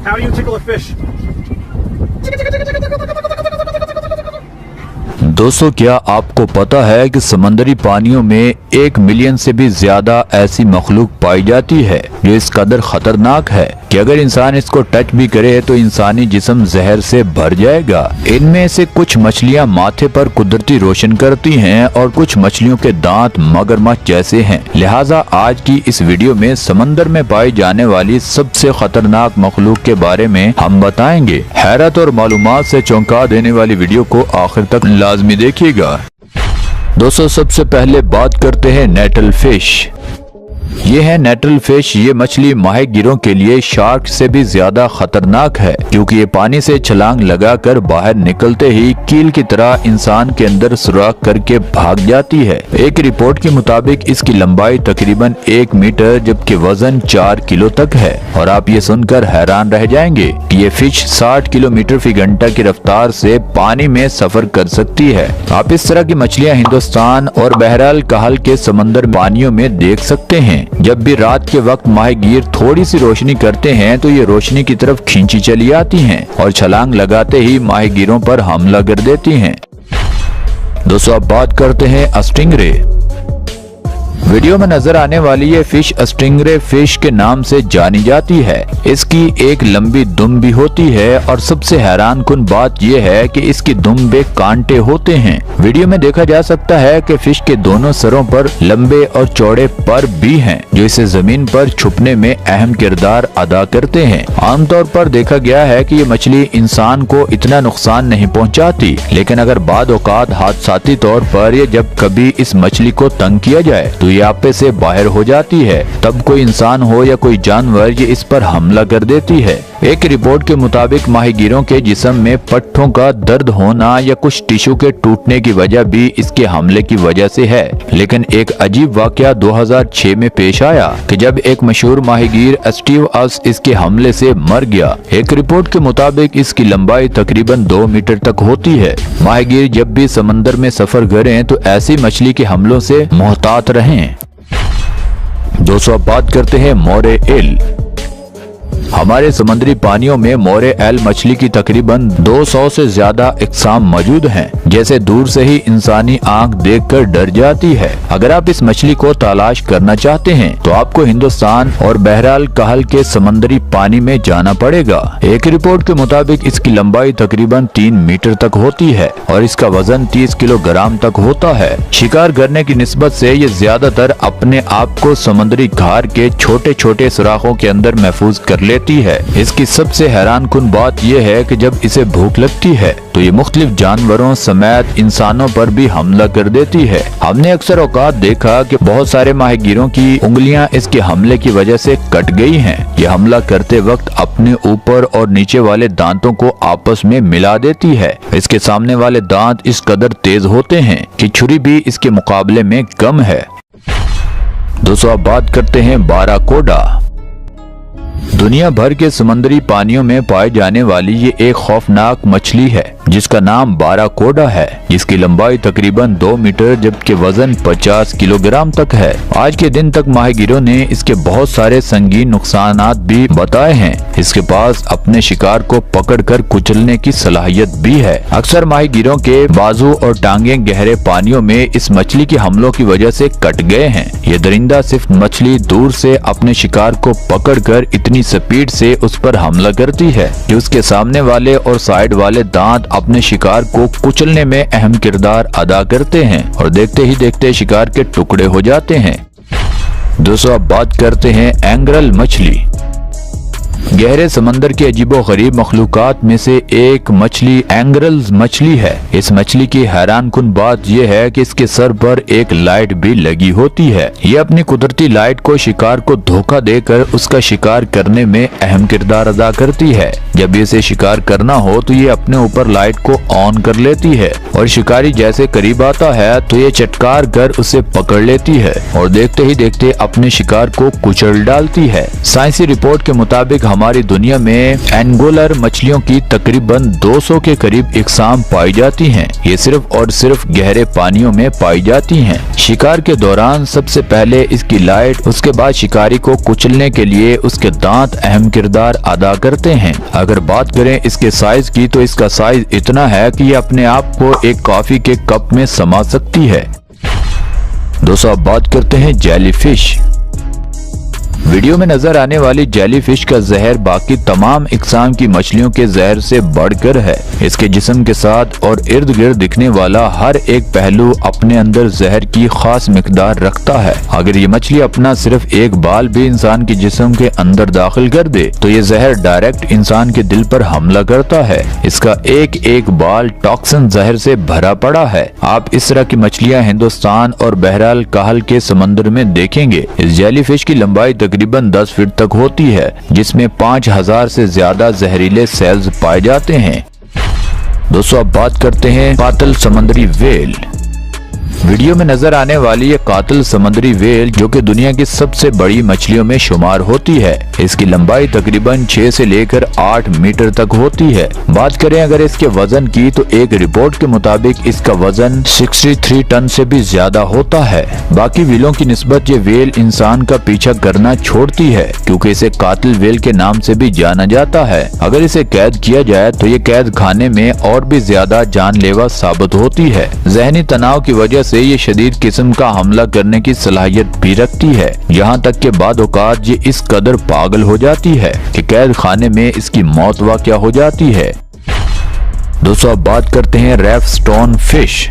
How do you tickle a fish? दोस्तों, क्या आपको पता है कि समंदरी पानियों में 1 मिलियन से भी ज्यादा ऐसी मखलूक पाई जाती है जो इस कदर खतरनाक है कि अगर इंसान इसको टच भी करे तो इंसानी जिस्म जहर से भर जाएगा। इनमें से कुछ मछलियां माथे पर कुदरती रोशन करती हैं और कुछ मछलियों के दांत मगरमच्छ जैसे हैं। लिहाजा आज की इस वीडियो में समंदर में पाई जाने वाली सबसे खतरनाक मखलूक के बारे में हम बताएंगे। हैरत और मालूमात से चौंका देने वाली वीडियो को आखिर तक लाजमी देखिएगा। दोस्तों, सबसे पहले बात करते हैं नेटल फिश। ये है नेटल फिश। ये मछली माहीगिरों के लिए शार्क से भी ज्यादा खतरनाक है क्योंकि ये पानी से छलांग लगाकर बाहर निकलते ही कील की तरह इंसान के अंदर सुराख करके भाग जाती है। एक रिपोर्ट के मुताबिक इसकी लंबाई तकरीबन 1 मीटर जबकि वजन 4 किलो तक है। और आप ये सुनकर हैरान रह जाएंगे कि ये फिश 60 किलोमीटर फी घंटा की रफ्तार से पानी में सफर कर सकती है। आप इस तरह की मछलियाँ हिंदुस्तान और बहरहाल कहल के समंदर पानियों में देख सकते हैं। जब भी रात के वक्त माहीगीर थोड़ी सी रोशनी करते हैं तो ये रोशनी की तरफ खींची चली आती हैं और छलांग लगाते ही माहीगीरों पर हमला कर देती हैं। दोस्तों, अब बात करते हैं स्टिंगरे। वीडियो में नजर आने वाली ये फिश स्टिंगरे फिश के नाम से जानी जाती है। इसकी एक लंबी दुम भी होती है और सबसे हैरान कुन बात यह है कि इसकी दुम में कांटे होते हैं। वीडियो में देखा जा सकता है कि फिश के दोनों सरों पर लंबे और चौड़े पर भी हैं जो इसे जमीन पर छुपने में अहम किरदार अदा करते हैं। आमतौर पर देखा गया है कि ये मछली इंसान को इतना नुकसान नहीं पहुंचाती, लेकिन अगर बाद औकात हादसाती तौर पर ये जब कभी इस मछली को तंग किया जाए तो ये आपे से बाहर हो जाती है। तब कोई इंसान हो या कोई जानवर ये इस पर हमला कर देती है। एक रिपोर्ट के मुताबिक माहीगीरों के जिस्म में पट्टों का दर्द होना या कुछ टिश्यू के टूटने की वजह भी इसके हमले की वजह से है। लेकिन एक अजीब वाकया 2006 में पेश आया कि जब एक मशहूर माहीगीर स्टीव अस इसके हमले से मर गया। एक रिपोर्ट के मुताबिक इसकी लंबाई तकरीबन 2 मीटर तक होती है। माहीगीर जब भी समंदर में सफर करें तो ऐसी मछली के हमलों से मोहतात रहें। दोस्तों, अब बात करते हैं मोरे एल। हमारे समुद्री पानियों में मोरे एल मछली की तकरीबन 200 से ज्यादा इकसाम मौजूद हैं, जैसे दूर से ही इंसानी आंख देखकर डर जाती है। अगर आप इस मछली को तलाश करना चाहते हैं तो आपको हिंदुस्तान और बहरहाल कहल के समंदरी पानी में जाना पड़ेगा। एक रिपोर्ट के मुताबिक इसकी लंबाई तकरीबन 3 मीटर तक होती है और इसका वजन 30 किलोग्राम तक होता है। शिकार करने की निस्बत से ये ज्यादातर अपने आप को समुद्री घार के छोटे छोटे सुराखों के अंदर महफूज कर लेती है। इसकी सबसे हैरान कुन बात यह है कि जब इसे भूख लगती है तो ये मुख्तलिफ जानवरों समेत इंसानों पर भी हमला कर देती है। हमने अक्सर औकात देखा कि बहुत सारे माहीगीरों की उंगलियां इसके हमले की वजह से कट गई हैं। ये हमला करते वक्त अपने ऊपर और नीचे वाले दांतों को आपस में मिला देती है। इसके सामने वाले दांत इस कदर तेज होते हैं कि छुरी भी इसके मुकाबले में कम है। दोस्तों, अब बात करते हैं बाराकोडा। दुनिया भर के समुद्री पानियों में पाई जाने वाली ये एक खौफनाक मछली है जिसका नाम बाराकोडा है, जिसकी लंबाई तकरीबन 2 मीटर जबकि वजन 50 किलोग्राम तक है। आज के दिन तक माहीगीरों ने इसके बहुत सारे संगीन नुकसानात भी बताए हैं। इसके पास अपने शिकार को पकड़कर कुचलने की सलाहियत भी है। अक्सर माहीगीरों के बाजू और टांगे गहरे पानियों में इस मछली के हमलों की वजह से कट गए हैं। ये दरिंदा सिर्फ मछली दूर से अपने शिकार को पकड़कर इतनी स्पीड से उस पर हमला करती है कि उसके सामने वाले और साइड वाले दांत अपने शिकार को कुचलने में अहम किरदार अदा करते हैं और देखते ही देखते शिकार के टुकड़े हो जाते हैं। दोस्तों, अब बात करते हैं एंग्रल मछली। गहरे समंदर के अजीबो गरीब मखलूकात में से एक मछली एंग्रल्स मछली है। इस मछली की हैरान कुन बात यह है कि इसके सर पर एक लाइट भी लगी होती है। ये अपनी कुदरती लाइट को शिकार को धोखा देकर उसका शिकार करने में अहम किरदार अदा करती है। जब इसे शिकार करना हो तो ये अपने ऊपर लाइट को ऑन कर लेती है और शिकारी जैसे करीब आता है तो ये चटकार कर उसे पकड़ लेती है और देखते ही देखते अपने शिकार को कुचल डालती है। साइंसी रिपोर्ट के मुताबिक हमारी दुनिया में एंगोलर मछलियों की तकरीबन 200 के करीब इकसाम पाई जाती हैं। ये सिर्फ और सिर्फ गहरे पानियों में पाई जाती हैं। शिकार के दौरान सबसे पहले इसकी लाइट, उसके बाद शिकारी को कुचलने के लिए उसके दांत अहम किरदार अदा करते हैं। अगर बात करें इसके साइज की तो इसका साइज इतना है कि ये अपने आप को एक कॉफी के कप में समा सकती है। दोस्तों अब बात करते हैं जेलीफिश। वीडियो में नजर आने वाली जेलीफिश का जहर बाकी तमाम इकसाम की मछलियों के जहर से बढ़कर है। इसके जिस्म के साथ और इर्द गिर्द दिखने वाला हर एक पहलू अपने अंदर जहर की खास मिकदार रखता है। अगर ये मछली अपना सिर्फ एक बाल भी इंसान के जिस्म के अंदर दाखिल कर दे तो ये जहर डायरेक्ट इंसान के दिल पर हमला करता है। इसका एक एक बाल टॉक्सिन जहर से भरा पड़ा है। आप इस तरह की मछलियाँ हिंदुस्तान और बहरहाल काहल के समंदर में देखेंगे। इस जेलीफिश की लंबाई तकरीबन 10 फीट तक होती है, जिसमें 5000 से ज्यादा जहरीले सेल्स पाए जाते हैं। दोस्तों अब बात करते हैं कातिल समुद्री व्हेल। वीडियो में नजर आने वाली ये कातिल समुद्री व्हेल जो कि दुनिया की सबसे बड़ी मछलियों में शुमार होती है। इसकी लंबाई तकरीबन 6 से लेकर 8 मीटर तक होती है। बात करें अगर इसके वजन की तो एक रिपोर्ट के मुताबिक इसका वजन 63 टन से भी ज्यादा होता है। बाकी व्हेलों की निस्बत ये व्हेल इंसान का पीछा करना छोड़ती है, क्योंकि इसे कातिल व्हेल के नाम से भी जाना जाता है। अगर इसे कैद किया जाए तो ये कैद खाने में और भी ज्यादा जानलेवा साबित होती है। जहनी तनाव की वजह से ये शदीद किस्म का हमला करने की सलाहियत भी रखती है। यहाँ तक के बाद औकात ये इस कदर पागल हो जाती है कि कैद खाने में इसकी मौत वाक़या हो जाती है। दोस्तों अब बात करते हैं रैफ स्टोन फिश।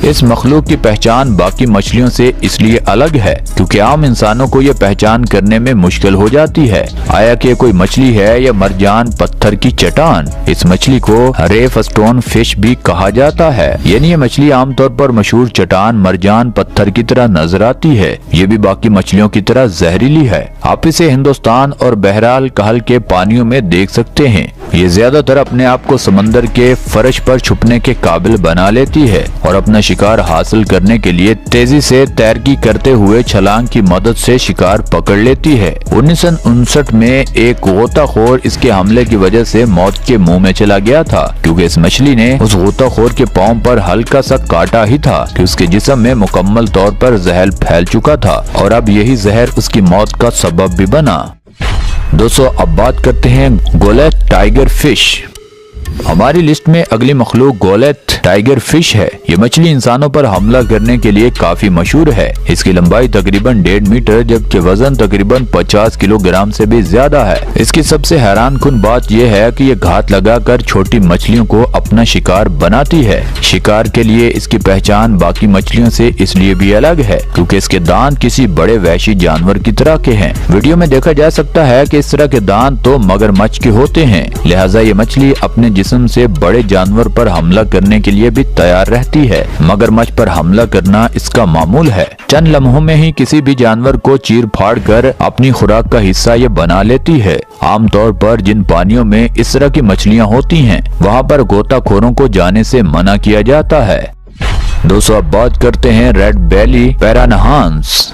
इस मखलूक की पहचान बाकी मछलियों से इसलिए अलग है क्योंकि आम इंसानों को यह पहचान करने में मुश्किल हो जाती है आया कि कोई मछली है या मरजान पत्थर की चट्टान। इस मछली को रेफ स्टोन फिश भी कहा जाता है, यानी ये मछली आमतौर पर मशहूर चट्टान मरजान पत्थर की तरह नजर आती है। ये भी बाकी मछलियों की तरह जहरीली है। आप इसे हिंदुस्तान और बहरहाल कहल के पानियों में देख सकते हैं। ये ज्यादातर अपने आप को समंदर के फर्श पर छुपने के काबिल बना लेती है और अपना शिकार हासिल करने के लिए तेजी से तैरकी करते हुए छलांग की मदद से शिकार पकड़ लेती है। 1959 में एक गोताखोर इसके हमले की वजह से मौत के मुंह में चला गया था, क्योंकि इस मछली ने उस गोताखोर के पांव पर हल्का सा काटा ही था कि उसके जिस्म में मुकम्मल तौर पर जहर फैल चुका था और अब यही जहर उसकी मौत का सबब भी बना। दोस्तों अब बात करते हैं गोलेथ टाइगर फिश। हमारी लिस्ट में अगली मखलूक गोलेथ टाइगर फिश है। ये मछली इंसानों पर हमला करने के लिए काफी मशहूर है। इसकी लंबाई तकरीबन 1.5 मीटर जबकि वजन तकरीबन 50 किलोग्राम से भी ज्यादा है। इसकी सबसे हैरान कुन बात यह है कि ये घात लगाकर छोटी मछलियों को अपना शिकार बनाती है। शिकार के लिए इसकी पहचान बाकी मछलियों से इसलिए भी अलग है क्योंकि इसके दांत किसी बड़े वहशी जानवर की तरह के हैं। वीडियो में देखा जा सकता है कि इस तरह के दांत तो मगरमच्छ के होते हैं, लिहाजा ये मछली अपने जिस्म से बड़े जानवर पर हमला करने के लिए भी तैयार रहती है। मगरमच्छ पर हमला करना इसका मामूल है। चंद लम्हों में ही किसी भी जानवर को चीर फाड़ कर अपनी खुराक का हिस्सा ये बना लेती है। आमतौर पर जिन पानियों में इस तरह की मछलियाँ होती हैं, वहाँ पर गोताखोरों को जाने से मना किया जाता है। दोस्तों अब बात करते हैं रेड बेली पैरानहांस।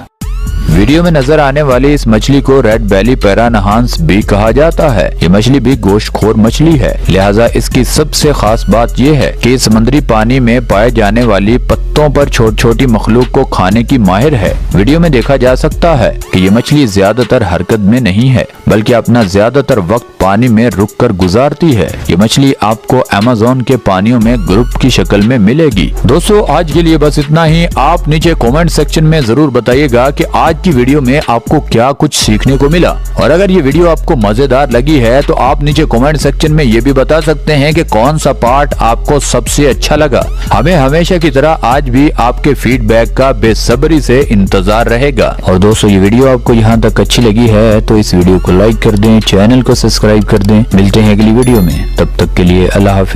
वीडियो में नजर आने वाली इस मछली को रेड बेली पैरानहांस भी कहा जाता है। ये मछली भी गोश्तखोर मछली है, लिहाजा इसकी सबसे खास बात यह है कि समुद्री पानी में पाए जाने वाली पत्तों पर छोटी छोटी मखलूक को खाने की माहिर है। वीडियो में देखा जा सकता है कि ये मछली ज्यादातर हरकत में नहीं है, बल्कि अपना ज्यादातर वक्त पानी में रुककर गुजारती है। ये मछली आपको अमेज़न के पानियों में ग्रुप की शक्ल में मिलेगी। दोस्तों आज के लिए बस इतना ही। आप नीचे कमेंट सेक्शन में जरूर बताइएगा कि आज की वीडियो में आपको क्या कुछ सीखने को मिला, और अगर ये वीडियो आपको मजेदार लगी है तो आप नीचे कमेंट सेक्शन में ये भी बता सकते हैं कि कौन सा पार्ट आपको सबसे अच्छा लगा। हमें हमेशा की तरह आज भी आपके फीडबैक का बेसब्री से इंतजार रहेगा। और दोस्तों ये वीडियो आपको यहाँ तक अच्छी लगी है तो इस वीडियो को लाइक कर दें, चैनल को सब्सक्राइब कर दें। मिलते हैं अगली वीडियो में, तब तक के लिए अल्लाह हाफिज।